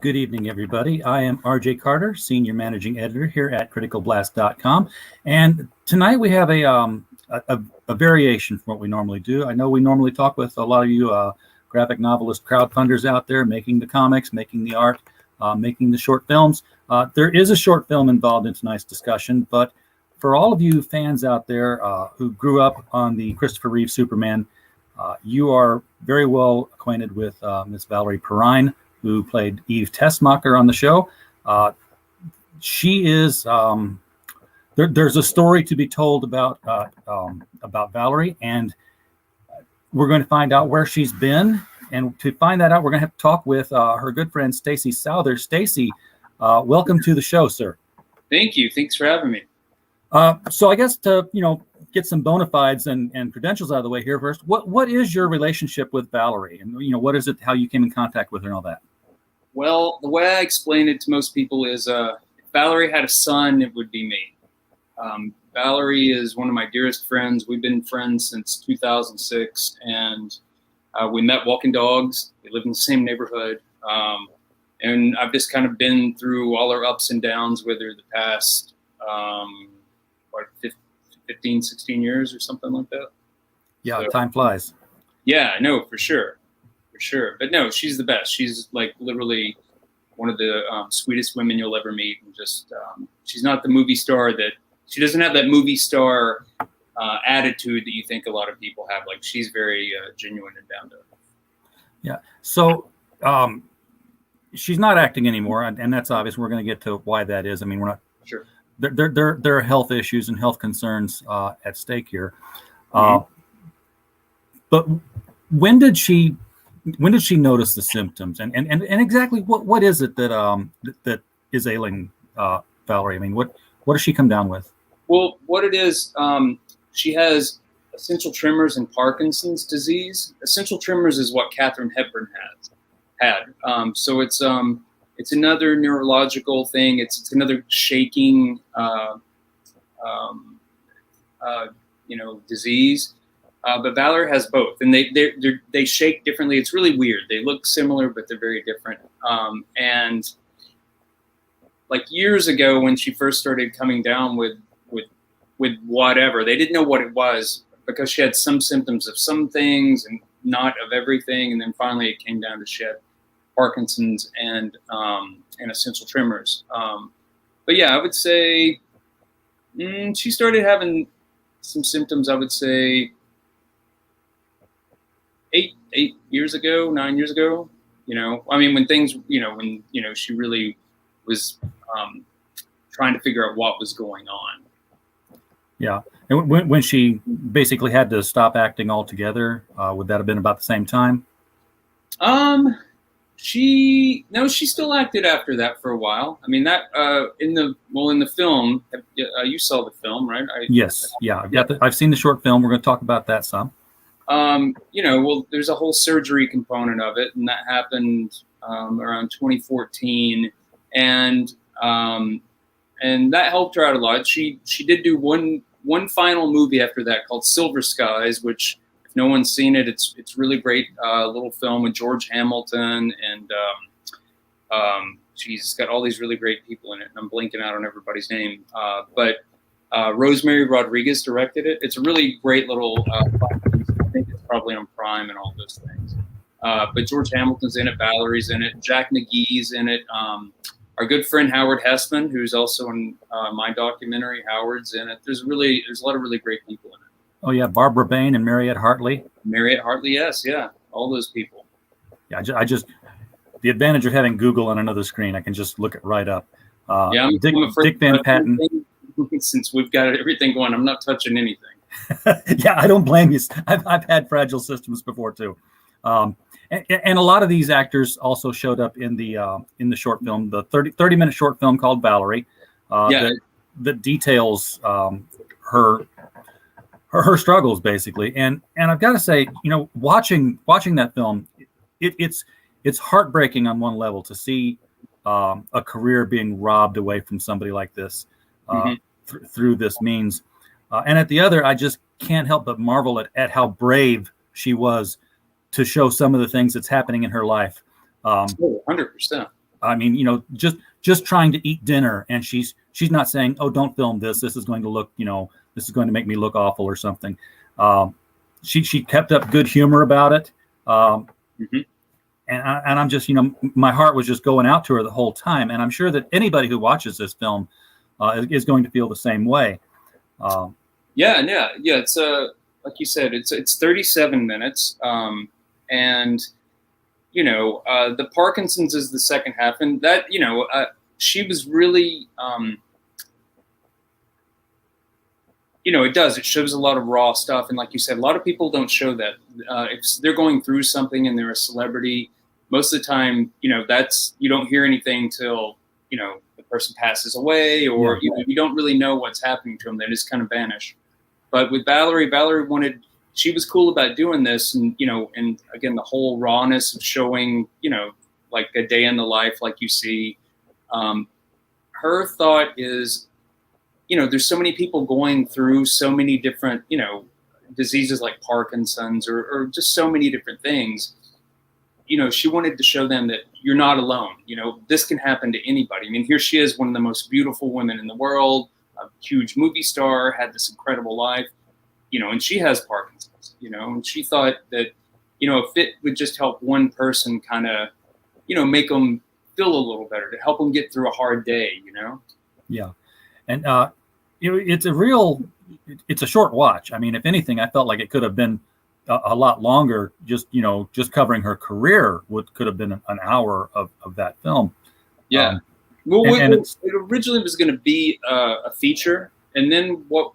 Good evening, everybody. I am RJ Carter, Senior Managing Editor here at criticalblast.com. And tonight we have a variation from what we normally do. I know we normally talk with a lot of you graphic novelist crowdfunders out there making the comics, making the art, making the short films. There is a short film involved in tonight's discussion, but for all of you fans out there who grew up on the Christopher Reeve Superman, you are very well acquainted with Miss Valerie Perrine, who played Miss Tessmacher on the show. She is there's a story to be told about Valerie, and we're going to find out where she's been. And to find that out, we're going to have to talk with her good friend Stacey Souther. Stacey, welcome to the show, sir. Thank you. Thanks for having me. So I guess to get some bona fides and credentials out of the way here first, what is your relationship with Valerie, and what is it, how you came in contact with her and all that? Well, the way I explain it to most people is if Valerie had a son, it would be me. Valerie is one of my dearest friends. We've been friends since 2006, and we met walking dogs. We live in the same neighborhood, and I've just kind of been through all her ups and downs with her the past 15, 16 years or something like that. Yeah, so, time flies. Yeah, I know, for sure. But no, she's the best. She's like literally one of the sweetest women you'll ever meet. And just, she's not the movie star she doesn't have that movie star attitude that you think a lot of people have. Like, she's very genuine and down to earth. Yeah. So she's not acting anymore. And that's obvious. We're going to get to why that is. I mean, we're not sure. There are health issues and health concerns at stake here. But when did she notice the symptoms, and exactly what is it that is ailing Valerie? I mean, what does she come down with? Well, what it is, she has essential tremors and Parkinson's disease. Essential tremors is what Katharine Hepburn had. So it's another neurological thing. It's another shaking, disease. But Valerie has both, and they shake differently. It's really weird. They look similar, but they're very different. And like years ago, when she first started coming down with whatever, they didn't know what it was because she had some symptoms of some things and not of everything. And then finally, it came down to she had Parkinson's and essential tremors. But yeah, I would say she started having some symptoms. I would say 9 years ago. I mean, when things, when she really was trying to figure out what was going on. Yeah, and when she basically had to stop acting altogether, would that have been about the same time? She still acted after that for a while. I mean, that in the film, you saw the film, right? Yes. Yeah. I've seen the short film. We're going to talk about that some. Well, there's a whole surgery component of it, and that happened around 2014, and that helped her out a lot. She did do one final movie after that called Silver Skies, which, if no one's seen it, it's really great little film with George Hamilton, and she's got all these really great people in it. And I'm blanking out on everybody's name, but Rosemary Rodriguez directed it. It's a really great little. I think it's probably on Prime and all those things. But George Hamilton's in it, Valerie's in it, Jack McGee's in it. Our good friend Howard Hessman, who's also in my documentary, Howard's in it. There's a lot of really great people in it. Oh yeah, Barbara Bain and Mariette Hartley. Mariette Hartley, yes, yeah, all those people. Yeah, I just the advantage of having Google on another screen, I can just look it right up. I'm Dick Van Patten. Since we've got everything going, I'm not touching anything. Yeah, I don't blame you. I've had fragile systems before too, and a lot of these actors also showed up in the short film, the 30-minute short film called Valerie, that details her struggles basically. And I've got to say, watching that film, it's heartbreaking on one level to see a career being robbed away from somebody like this through this means. And at the other, I just can't help but marvel at how brave she was to show some of the things that's happening in her life. 100%. I mean, just trying to eat dinner, and she's not saying, "Oh, don't film this. This is going to look, this is going to make me look awful or something." She kept up good humor about it, Mm-hmm. and I'm just, my heart was just going out to her the whole time, and I'm sure that anybody who watches this film is going to feel the same way. Yeah. It's like you said, it's 37 minutes, and the Parkinson's is the second half, and that she was really, it shows a lot of raw stuff, and like you said, a lot of people don't show that. If they're going through something and they're a celebrity, most of the time, that's, you don't hear anything till the person passes away, or you don't really know what's happening to them. They just kind of vanish. But with Valerie she was cool about doing this, and and again, the whole rawness of showing, like a day in the life, like you see. Her thought is, there's so many people going through so many different, diseases like Parkinson's or just so many different things. She wanted to show them that you're not alone. This can happen to anybody. I mean, here she is, one of the most beautiful women in the world, a huge movie star, had this incredible life, and she has Parkinson's, and she thought that, if it would just help one person kind of, make them feel a little better, to help them get through a hard day, Yeah. And, it's a short watch. I mean, if anything, I felt like it could have been a lot longer. Just covering her career could have been an hour of that film. Yeah. It originally was going to be a feature, and then what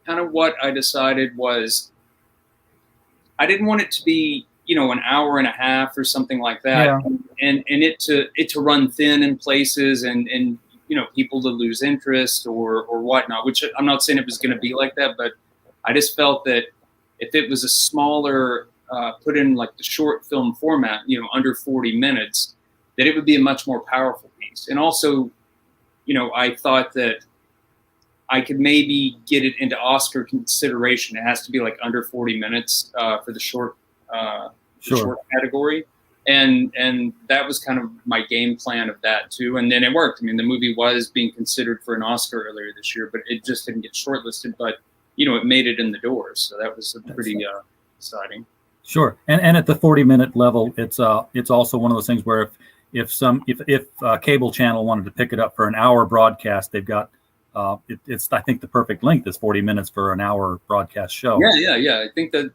I decided was I didn't want it to be an hour and a half or something like that, and it to run thin in places, and people to lose interest or whatnot. Which I'm not saying it was going to be like that, but I just felt that if it was a smaller, put in like the short film format, under 40 minutes, that it would be a much more powerful piece. And also, I thought that I could maybe get it into Oscar consideration. It has to be like under 40 minutes for the short category. And that was kind of my game plan of that too. And then it worked. I mean, the movie was being considered for an Oscar earlier this year, but it just didn't get shortlisted. But it made it in the doors, so that was pretty exciting. Sure, and at the 40-minute level, it's also one of those things where if a cable channel wanted to pick it up for an hour broadcast, they've got it's I think the perfect length is 40 minutes for an hour broadcast show. Yeah. I think they're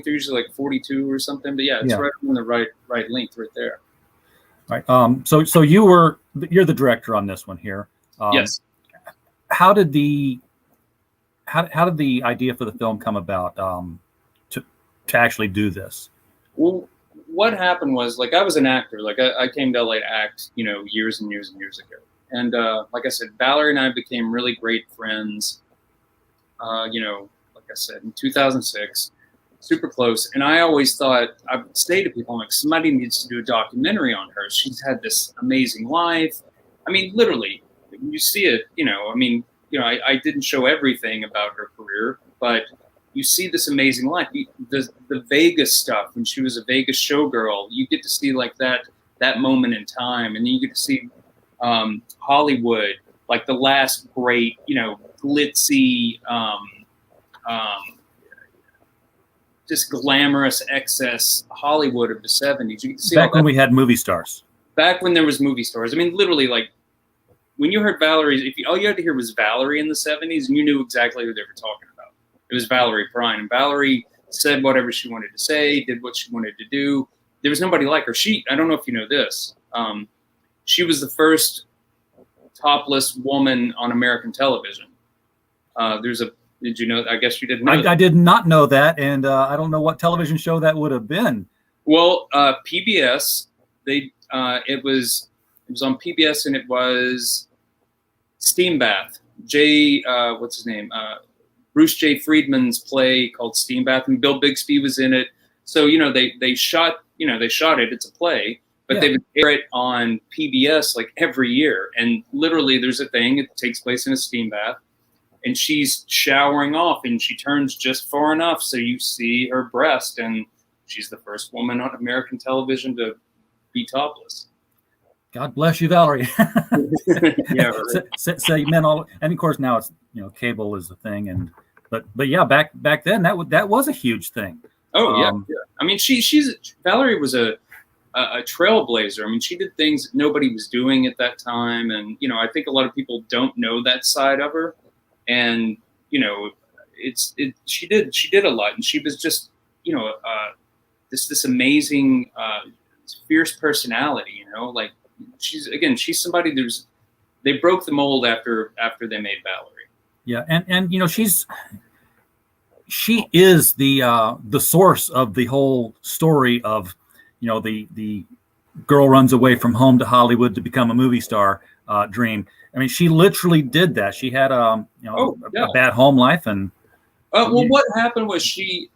usually like 42 or something, but it's right on the right length right there. Right. So you're the director on this one here. Yes. How did the idea for the film come about to actually do this? Well, what happened was, like, I was an actor. Like, I came to LA to act, years and years and years ago. And like I said, Valerie and I became really great friends, like I said, in 2006, super close. And I always thought, I would say to people, I'm like, somebody needs to do a documentary on her. She's had this amazing life. I mean, literally, you see it, I didn't show everything about her career, but you see this amazing life. The Vegas stuff, when she was a Vegas showgirl, you get to see like that moment in time, and you get to see Hollywood, like the last great, glitzy, just glamorous excess Hollywood of the 70s. You get to see back when we had movie stars. Back when there was movie stars. I mean, literally, like, when you heard Valerie, all you had to hear was Valerie in the 70s, and you knew exactly who they were talking about. It was Valerie Perrine. And Valerie said whatever she wanted to say, did what she wanted to do. There was nobody like her. I don't know if you know this, she was the first topless woman on American television. Did you know? I guess you didn't know. I did not know that, and I don't know what television show that would have been. Well, PBS. It was on PBS, and it was Steam Bath. What's his name? Bruce J. Friedman's play called Steam Bath, and Bill Bixby was in it. So they shot it. It's a play, but they would air it on PBS like every year. And literally, there's a thing. It takes place in a steam bath, and she's showering off, and she turns just far enough so you see her breast, and she's the first woman on American television to be topless. God bless you, Valerie. Yeah, right. So you meant all, and of course now it's cable is the thing, but yeah, back then that was a huge thing. Oh yeah, yeah. I mean, Valerie was a trailblazer. I mean, she did things that nobody was doing at that time, and I think a lot of people don't know that side of her, and she did a lot, and she was just this amazing fierce personality. Like she's somebody they broke the mold after they made Valerie. Yeah, and she is the source of the whole story of the girl runs away from home to Hollywood to become a movie star dream. I mean, she literally did that. She had a bad home life, and what happened was she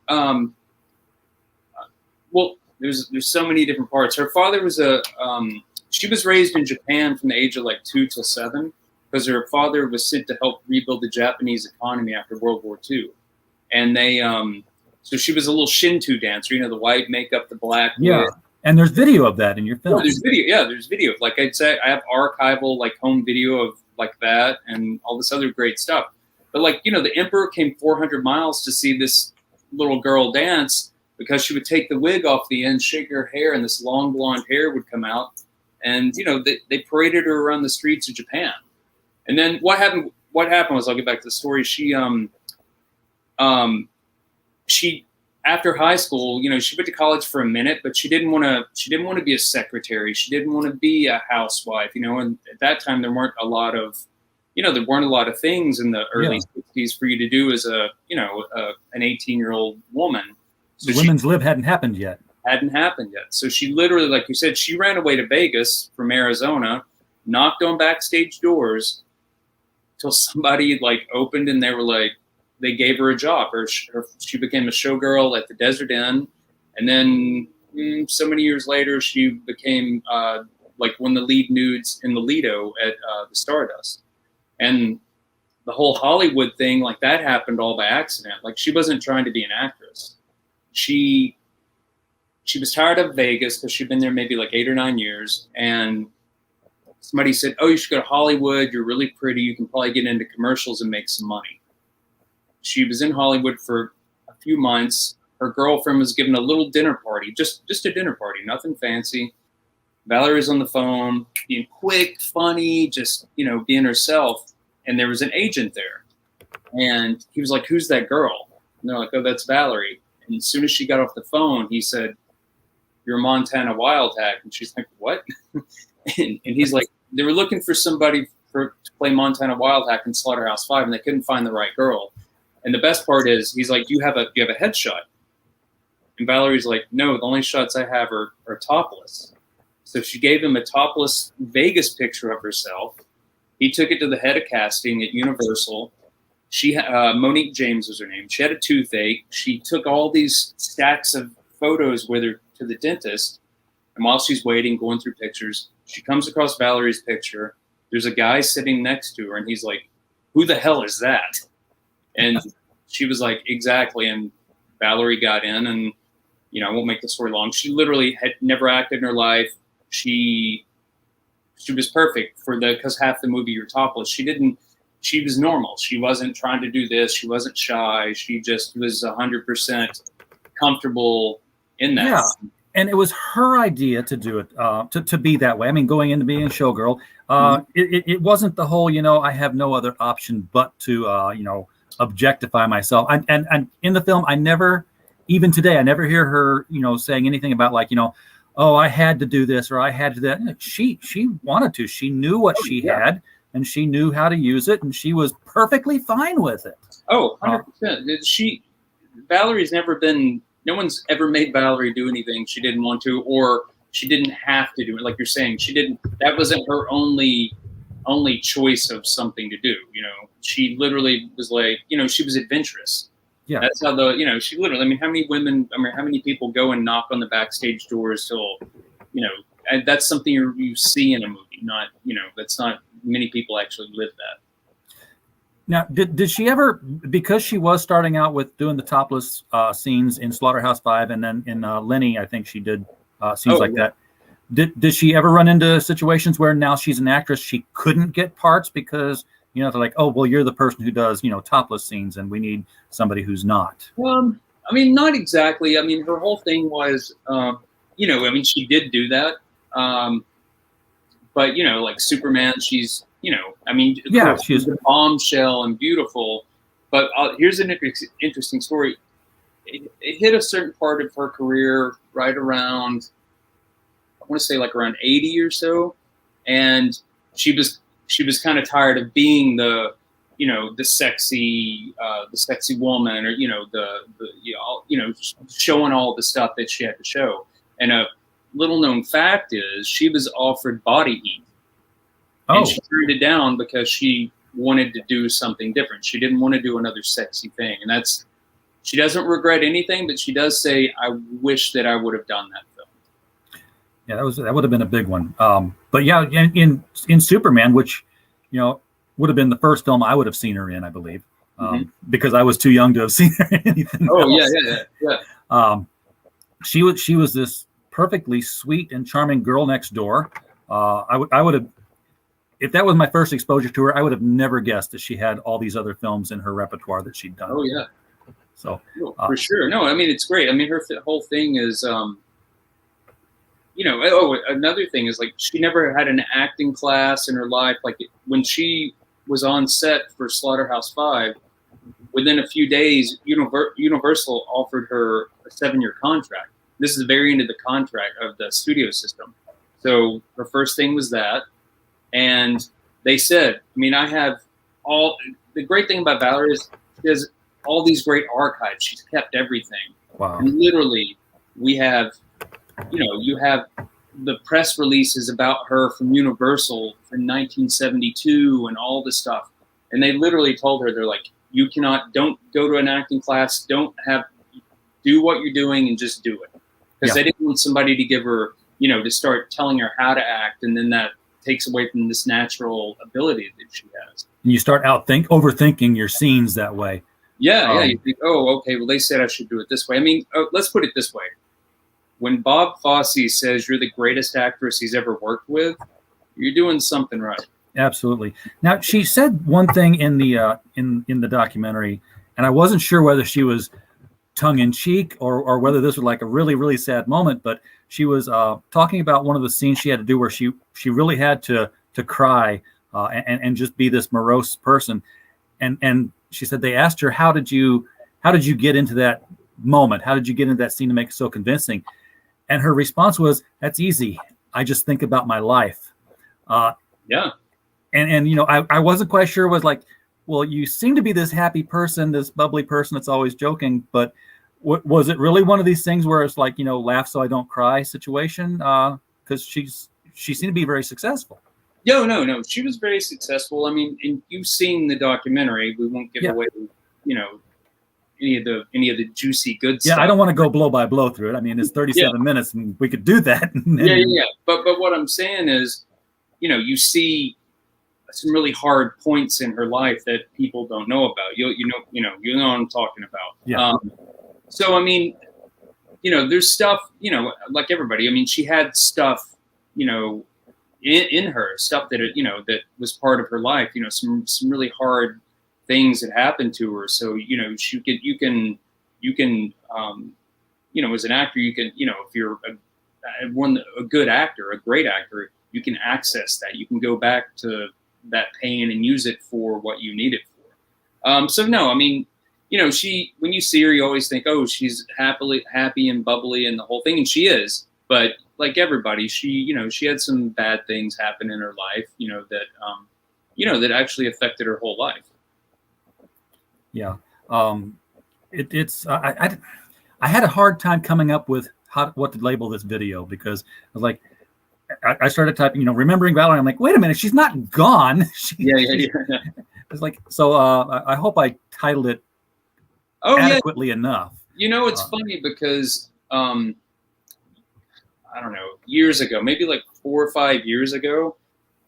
there's so many different parts. Her father was she was raised in Japan from the age of like 2 till 7 because her father was sent to help rebuild the Japanese economy after World War II. And they, so she was a little Shinto dancer, the white makeup, the black. Yeah. Wig. And there's video of that in your film. Yeah, there's video. Yeah, there's video. Like I'd say, I have archival, like home video of like that and all this other great stuff. But like, the emperor came 400 miles to see this little girl dance because she would take the wig off the end, shake her hair, and this long blonde hair would come out. And, they paraded her around the streets of Japan. And then what happened was, I'll get back to the story. She after high school, she went to college for a minute, but she didn't want to be a secretary. She didn't want to be a housewife, and at that time there weren't a lot of things in the early 60s for you to do as an 18-year-old woman. So the women's lib hadn't happened yet. So she literally, like you said, she ran away to Vegas from Arizona, knocked on backstage doors till somebody like opened, and they gave her a job. She became a showgirl at the Desert Inn, and then so many years later, she became like one of the lead nudes in the Lido at the Stardust. And the whole Hollywood thing, like that happened all by accident. Like she wasn't trying to be an actress. She was tired of Vegas because she'd been there maybe like 8 or 9 years, and somebody said, "Oh, you should go to Hollywood. You're really pretty. You can probably get into commercials and make some money." She was in Hollywood for a few months. Her girlfriend was given a little dinner party, just a dinner party, nothing fancy. Valerie's on the phone, being quick, funny, just, being herself. And there was an agent there. And he was like, "Who's that girl?" And they're like, "Oh, that's Valerie." And as soon as she got off the phone, he said, "You're Montana Wildhack." And she's like, "What?" and he's like, they were looking for somebody to play Montana Wildhack in Slaughterhouse-5, and they couldn't find the right girl. And the best part is, he's like, "Do you have a headshot?" And Valerie's like, "No, the only shots I have are topless." So she gave him a topless Vegas picture of herself. He took it to the head of casting at Universal. Monique James was her name. She had a toothache. She took all these stacks of photos with her to the dentist. And while she's waiting, going through pictures, she comes across Valerie's picture. There's a guy sitting next to her, and he's like, "Who the hell is that?" And she was like, "Exactly." And Valerie got in, and I won't make the story long. She literally had never acted in her life. She was perfect because half the movie you're topless. She was normal. She wasn't trying to do this. She wasn't shy. She just was 100% comfortable in that. Yeah. And it was her idea to do it, to be that way. I mean, going into being a showgirl, it wasn't the whole, I have no other option but to, objectify myself. And in the film, even today, I never hear her, saying anything about like, "Oh, I had to do this," or "I had to do that." She wanted to. She knew what she had, and she knew how to use it, and she was perfectly fine with it. Oh, 100%. Valerie's never been. No one's ever made Valerie do anything she didn't want to, or she didn't have to do it. Like you're saying, she didn't. That wasn't her only choice of something to do. She literally was like, she was adventurous. Yeah, that's how she literally. I mean, how many people go and knock on the backstage doors till, and that's something you see in a movie. Not, that's not many people actually live that. Now, did she ever, because she was starting out with doing the topless scenes in Slaughterhouse-5, and then in Lenny, I think she did scenes that. did she ever run into situations where now she's an actress, she couldn't get parts because, you know, they're like, oh, well, you're the person who does, you know, topless scenes and we need somebody who's not? I mean, not exactly. I mean, her whole thing was, you know, I mean, she did do that. But, you know, like Superman, she's, you know, I mean, yeah, she's a bombshell and beautiful. But here's an interesting story. It hit a certain part of her career right around, I want to say like around 80 or so. And she was kind of tired of being the, you know, the sexy woman, or, you know, the you know, showing all the stuff that she had to show. And a little known fact is she was offered body heat, and she turned it down because she wanted to do something different. She didn't want to do another sexy thing, and she doesn't regret anything, but she does say, "I wish that I would have done that film." Yeah, that would have been a big one. But yeah, in Superman, which, you know, would have been the first film I would have seen her in, I believe, because I was too young to have seen her in anything else. Yeah. She was this perfectly sweet and charming girl next door. I would have, if that was my first exposure to her, I would have never guessed that she had all these other films in her repertoire that she'd done. Oh yeah. So for sure. No, I mean, it's great. I mean, her whole thing is, you know, another thing is, like, she never had an acting class in her life. Like, when she was on set for Slaughterhouse-5, within a few days, Universal offered her a 7-year contract. This is the very end of the contract of the studio system. So her first thing was that. And they said, I mean, I have the great thing about Valerie is she has all these great archives. She's kept everything. Wow. And literally, we have, you know, you have the press releases about her from Universal from 1972 and all this stuff. And they literally told her, they're like, don't go to an acting class, do what you're doing and just do it. Because they didn't want somebody to give her, you know, to start telling her how to act, and then that takes away from this natural ability that she has. And you start overthinking your scenes that way. Yeah. You think, oh, okay, well, they said I should do it this way. I mean, let's put it this way. When Bob Fosse says you're the greatest actress he's ever worked with, you're doing something right. Absolutely. Now, she said one thing in the documentary, and I wasn't sure whether she was tongue-in-cheek or whether this was like a really, really sad moment, but she was talking about one of the scenes she had to do where she really had to cry and just be this morose person. And she said they asked her, how did you get into that moment? How did you get into that scene to make it so convincing? And her response was, that's easy. I just think about my life. Yeah. And you know, I wasn't quite sure. Was like, well, you seem to be this happy person, this bubbly person that's always joking, but was it really one of these things where it's like, you know, laugh so I don't cry situation? Because she seemed to be very successful. No. She was very successful. I mean, and you've seen the documentary. We won't give away, you know, any of the juicy good stuff. Yeah, I don't want to go blow by blow through it. I mean, it's 37 minutes, and we could do that. Yeah. But what I'm saying is, you know, you see some really hard points in her life that people don't know about. You know what I'm talking about. Yeah. So I mean, you know, there's stuff, you know, like everybody. I mean, she had stuff, you know, in her, stuff that, you know, that was part of her life. You know, some really hard things that happened to her. So, you know, you can, you know, as an actor, you can, you know, if you're a good actor, a great actor, you can access that. You can go back to that pain and use it for what you need it for. So no, I mean, you know, when you see her, you always think, oh, she's happy and bubbly and the whole thing, and she is. But like everybody, she had some bad things happen in her life, you know, that actually affected her whole life. Yeah. I had a hard time coming up with what to label this video, because I was like, I started typing, you know, remembering Valerie. I'm like, wait a minute, she's not gone. Yeah. It's like, so I hope I titled it adequately enough. You know, it's funny because I don't know, years ago, maybe like 4 or 5 years ago,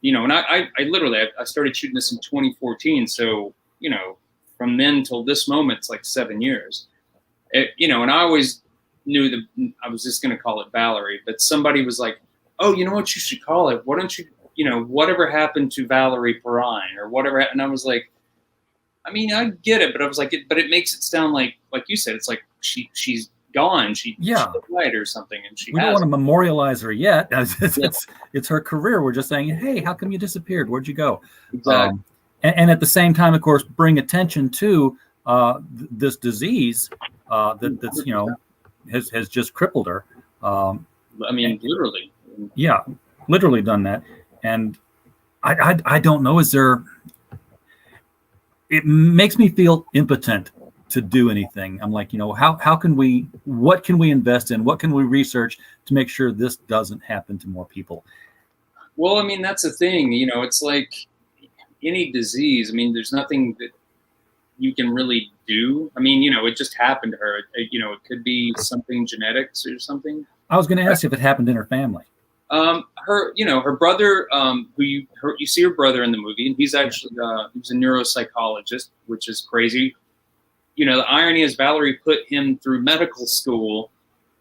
you know, and I literally started shooting this in 2014. So, you know, from then till this moment, it's like 7 years. You know, and I always knew that I was just going to call it Valerie, but somebody was like, oh, you know what you should call it? Why don't you, whatever happened to Valerie Perrine or whatever? And I was like, I mean, I get it, but I was like, but it makes it sound like you said, it's like she's gone. She died or something, and we don't want to memorialize her yet. It's her career. We're just saying, hey, how come you disappeared? Where'd you go? Exactly. And at the same time, of course, bring attention to this disease that's has just crippled her. I mean, literally. Yeah, literally done that. And I don't know. Is there? It makes me feel impotent to do anything. I'm like, how can we? What can we invest in? What can we research to make sure this doesn't happen to more people? Well, I mean, that's the thing. It's like any disease. I mean, there's nothing that you can really do. I mean, it just happened to her. It could be something genetics or something. I was going to ask if it happened in her family. Her brother, you see her brother in the movie, and he's actually he's a neuropsychologist, which is crazy. The irony is Valerie put him through medical school,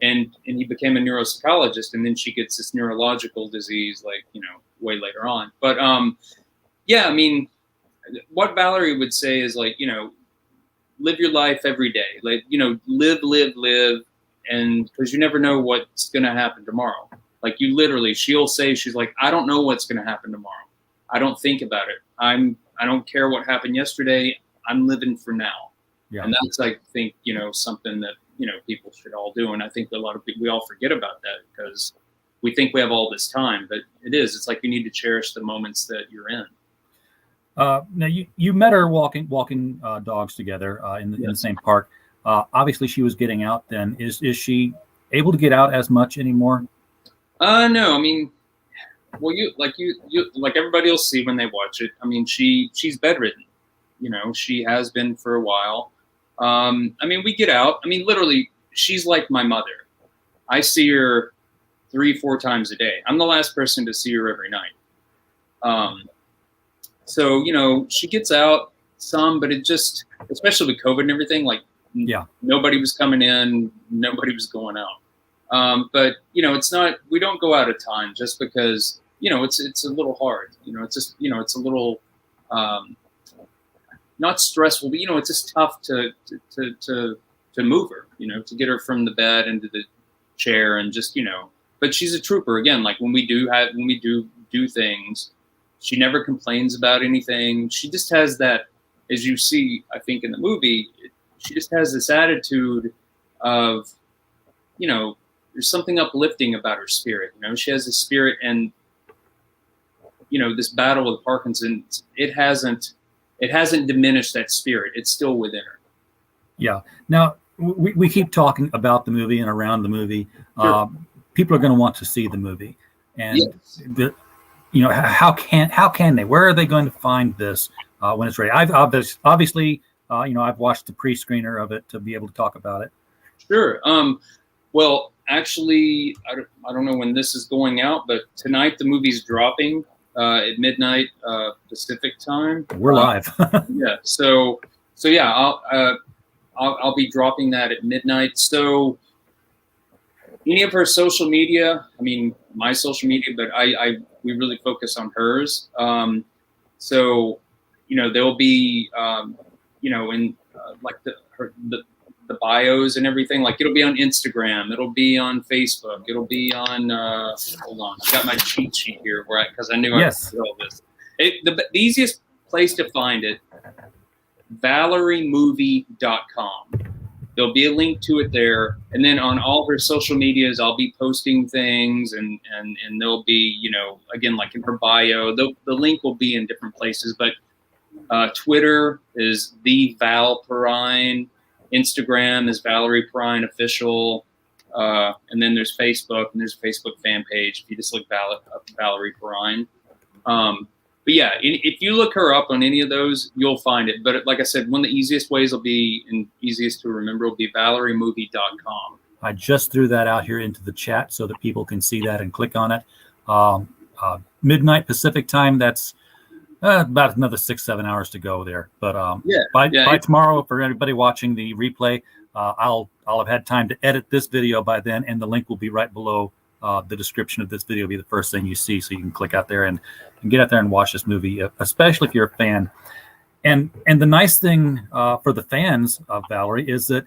and he became a neuropsychologist, and then she gets this neurological disease, way later on. But yeah, I mean, what Valerie would say is live your life every day, live, and because you never know what's going to happen tomorrow. She'll say, she's like, I don't know what's going to happen tomorrow. I don't think about it. I don't care what happened yesterday. I'm living for now. Yeah. And that's, I think, something that, people should all do. And I think a lot of people, we all forget about that because we think we have all this time, but it's like you need to cherish the moments that you're in. Now you met her walking dogs together in the same park. Obviously she was getting out then. Is she able to get out as much anymore? No, I mean, well, you like everybody will see when they watch it. I mean, she's bedridden, she has been for a while. I mean, we get out. I mean, literally, she's like my mother. I see her 3-4 times a day. I'm the last person to see her every night. So, she gets out some, but it just, especially with COVID and everything, nobody was coming in, nobody was going out. But it's not, we don't go out a ton just because, it's a little hard, it's just, it's a little, not stressful, but it's just tough to move her, to get her from the bed into the chair and just, but she's a trooper again. Like when we do things, she never complains about anything. She just has that, as you see, I think in the movie, she just has this attitude of, there's something uplifting about her spirit. She has a spirit, and this battle with Parkinson's, it hasn't diminished that spirit. It's still within her. Yeah. Now we keep talking about the movie and around the movie. Sure. People are going to want to see the movie, and yes. How can they? Where are they going to find this when it's ready? I've obviously I've watched the pre-screener of it to be able to talk about it. Sure. Well, actually, I don't know when this is going out, but tonight the movie's dropping at midnight Pacific time. We're live. Yeah. So yeah, I'll be dropping that at midnight. So any of her social media, I mean my social media, but we really focus on hers. So there'll be in the bios and everything, it'll be on Instagram, it'll be on Facebook, it'll be on hold on, I got my cheat sheet here because I knew I would do all this. The easiest place to find it, ValerieMovie.com. There'll be a link to it there, and then on all her social medias I'll be posting things, and there'll be again, like in her bio, the link will be in different places, but Twitter is the Val Perrine, Instagram is Valerie Perrine Official, and then there's Facebook, and there's a Facebook fan page if you just look Valerie Perrine. But yeah, if you look her up on any of those, you'll find it. But like I said, one of the easiest ways will be, and easiest to remember, will be ValerieMovie.com. I just threw that out here into the chat so that people can see that and click on it. Midnight Pacific time, that's about another 6-7 hours to go there. But by tomorrow, for everybody watching the replay, I'll have had time to edit this video by then, and the link will be right below the description of this video will be the first thing you see, so you can click out there and get out there and watch this movie, especially if you're a fan. And the nice thing for the fans of Valerie is that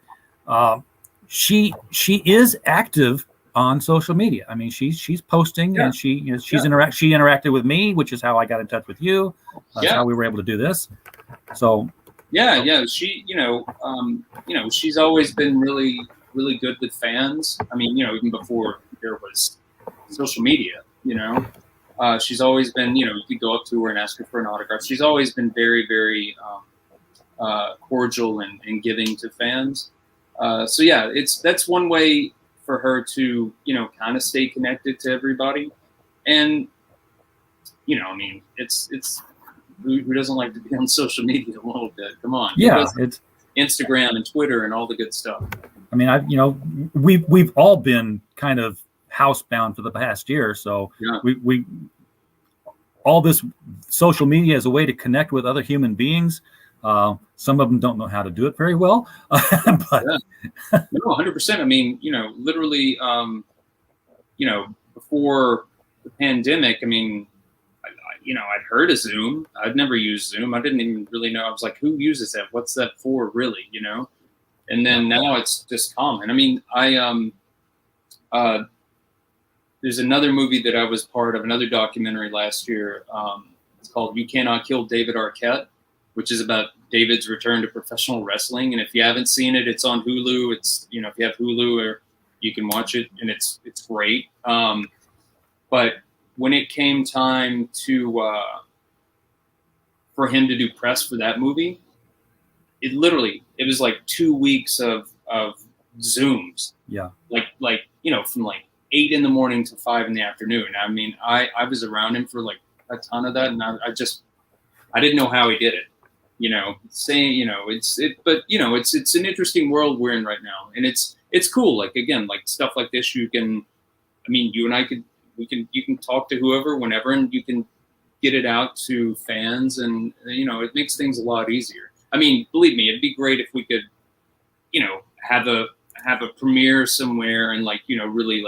she is active on social media. I mean, she's posting, and she interacted with me, which is how I got in touch with you. That's how we were able to do this. So she she's always been really, really good with fans. I mean, even before there was social media, she's always been, you could go up to her and ask her for an autograph. She's always been very, very cordial and giving to fans. That's one way for her to, kind of stay connected to everybody. And, I mean, it's who doesn't like to be on social media a little bit? Come on. Yeah. It's Instagram and Twitter and all the good stuff. I mean, we've all been kind of housebound for the past year. So we all this social media is a way to connect with other human beings. Some of them don't know how to do it very well, but no, 100%. I mean, literally, before the pandemic, I mean, I'd heard of Zoom. I'd never used Zoom. I didn't even really know. I was like, who uses that? What's that for, really? And then now it's just common. I mean, there's another movie that I was part of, another documentary last year. It's called You Cannot Kill David Arquette, which is about David's return to professional wrestling. And if you haven't seen it, it's on Hulu. It's, if you have Hulu, or you can watch it, and it's great. But when it came time for him to do press for that movie, it was like 2 weeks of Zooms. Yeah. Like from like 8 in the morning to 5 in the afternoon. I mean, I was around him for like a ton of that, and I didn't know how he did it. It's an interesting world we're in right now, and it's cool. Like, again, like stuff like this, you and I you can talk to whoever, whenever, and you can get it out to fans, and it makes things a lot easier. I mean, believe me, it'd be great if we could, have a premiere somewhere and really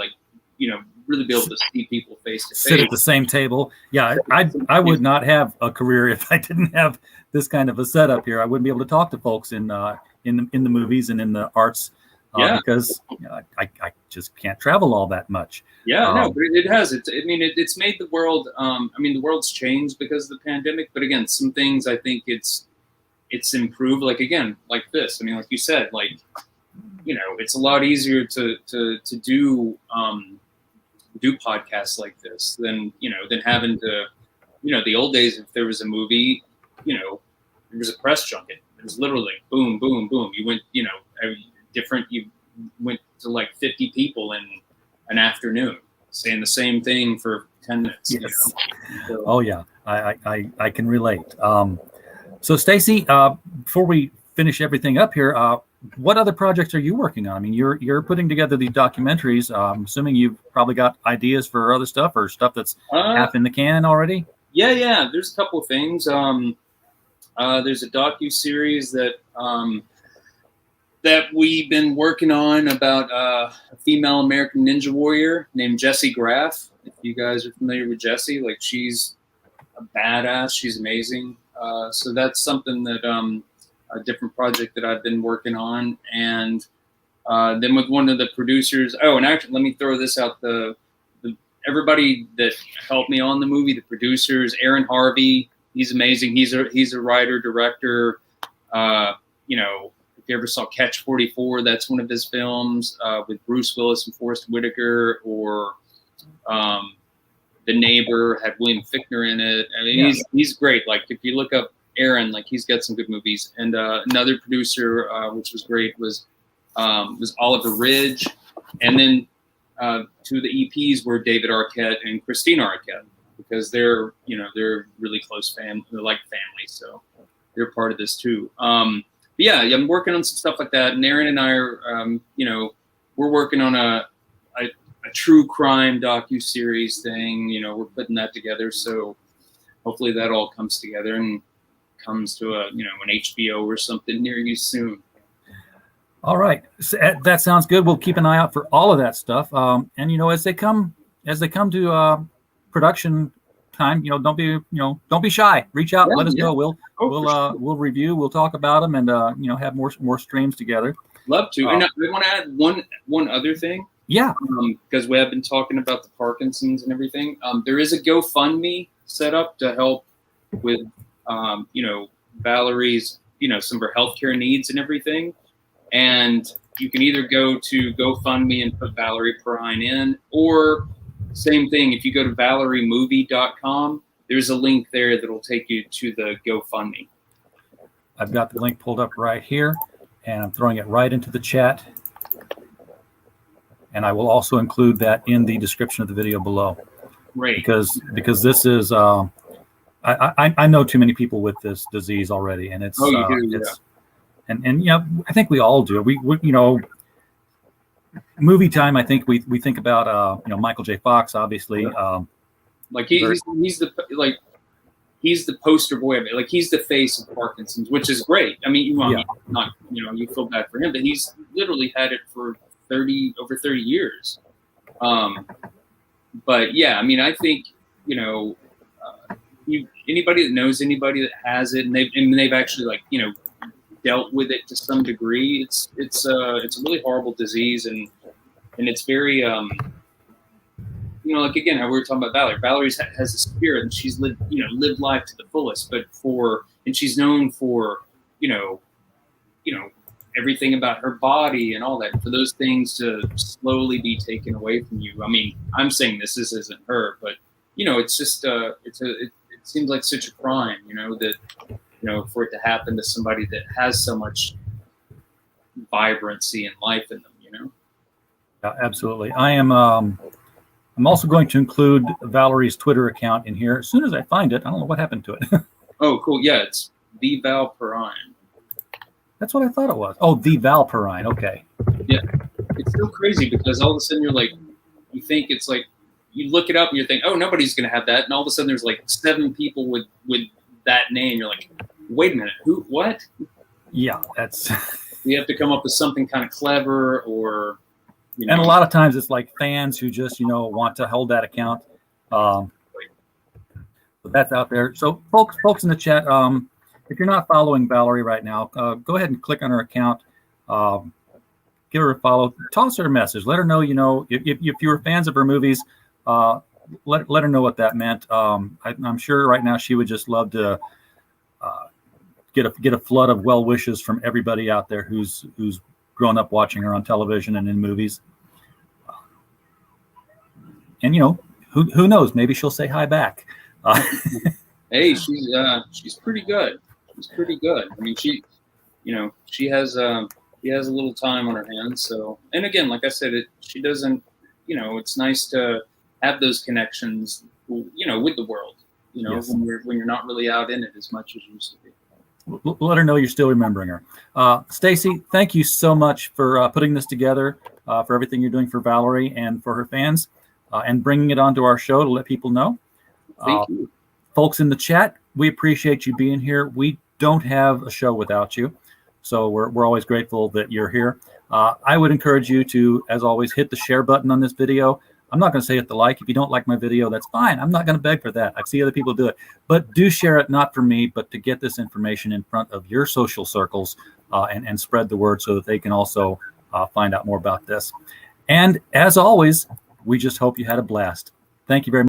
be able to see people face to face. Sit at the same table. Yeah, I would not have a career if I didn't have this kind of a setup here. I wouldn't be able to talk to folks in the movies and in the arts because I just can't travel all that much. Yeah, no, but it has. It's made the world. The world's changed because of the pandemic. But again, some things I think it's improved. Like, again, like this. I mean, like you said, like, it's a lot easier to do podcasts like this than having to, the old days, if there was a movie, there was a press junket. It was literally boom, boom, boom. You went, you went to like 50 people in an afternoon saying the same thing for 10 minutes. Yes. So, oh yeah, I can relate. So Stacey, before we finish everything up here, what other projects are you working on? I mean, you're putting together these documentaries. I'm assuming you've probably got ideas for other stuff, or stuff that's half in the can already. Yeah. There's a couple of things. There's a docu-series that we've been working on about a female American ninja warrior named Jessie Graff. If you guys are familiar with Jessie, like, she's a badass. She's amazing. So that's something that a different project that I've been working on. And then with one of the producers. Oh, and actually, let me throw this out. The everybody that helped me on the movie, the producers, Aaron Harvey, he's amazing. He's a writer, director. If you ever saw Catch 44, that's one of his films, with Bruce Willis and Forrest Whitaker, or The Neighbor had William Fichtner in it. I mean, he's great. Like, if you look up Aaron, like, he's got some good movies. And another producer, which was great, was Oliver Ridge. And then two of the EPs were David Arquette and Christina Arquette, because they're really close family. They're like family, so they're part of this too. Yeah, I'm working on some stuff like that. And Aaron and I are, we're working on a true crime docu-series thing. We're putting that together. So hopefully that all comes together and comes to an HBO or something near you soon. All right, so, that sounds good. We'll keep an eye out for all of that stuff. And as they come to production time, don't be shy. Reach out, let us know. We'll review. We'll talk about them, and have more streams together. Love to. And I want to add one other thing. Yeah. Because we have been talking about the Parkinson's and everything. There is a GoFundMe set up to help with Valerie's some of her healthcare needs and everything. And you can either go to GoFundMe and put Valerie Perrine in, or same thing, if you go to valeriemovie.com, there's a link there that'll take you to the GoFundMe. I've got the link pulled up right here, and I'm throwing it right into the chat. And I will also include that in the description of the video below. Great. Because this is I know too many people with this disease already, and it's And I think we all do. We movie time. I think we think about Michael J. Fox, obviously. He's the poster boy of it. Like, he's the face of Parkinson's, which is great. I mean, you feel bad for him, but he's literally had it for over 30 years. But yeah, I mean, I think anybody that knows anybody that has it, and they've actually dealt with it to some degree. It's a really horrible disease, and it's very again, how we were talking about Valerie. Valerie has a spirit, and she's lived life to the fullest. And she's known for everything about her body and all that. For those things to slowly be taken away from you. I mean, I'm saying this isn't her, but it's just it seems like such a crime, that. For it to happen to somebody that has so much vibrancy and life in them, Yeah, absolutely. I'm also going to include Valerie's Twitter account in here as soon as I find it. I don't know what happened to it. Oh, cool. Yeah, it's the Val Perrine. That's what I thought it was. Oh, the Val Perrine. Okay. Yeah, it's so crazy because all of a sudden you think it's like, you look it up and you think, oh, nobody's going to have that, and all of a sudden there's 7 people with that name. You're like, wait a minute, who? What? Yeah, that's. You have to come up with something kind of clever, or And a lot of times it's like fans who just want to hold that account. But that's out there. So folks in the chat, if you're not following Valerie right now, go ahead and click on her account. Give her a follow. Toss her a message. Let her know. If you were fans of her movies, let her know what that meant. I'm sure right now she would just love to. Get a flood of well wishes from everybody out there who's grown up watching her on television and in movies. And who knows? Maybe she'll say hi back. Hey, she's pretty good. She's pretty good. I mean, she has a little time on her hands. So, and again, like I said, she doesn't. It's nice to have those connections. With the world. Yes. when you're not really out in it as much as you used to be. Let her know you're still remembering her. Stacey, thank you so much for putting this together, for everything you're doing for Valerie and for her fans, and bringing it onto our show to let people know. Thank you. Folks in the chat, we appreciate you being here. We don't have a show without you, so we're always grateful that you're here. I would encourage you to, as always, hit the share button on this video. I'm not going to say hit the like. If you don't like my video, that's fine. I'm not going to beg for that. I see other people do it. But do share it, not for me, but to get this information in front of your social circles and spread the word so that they can also find out more about this. And as always, we just hope you had a blast. Thank you very much.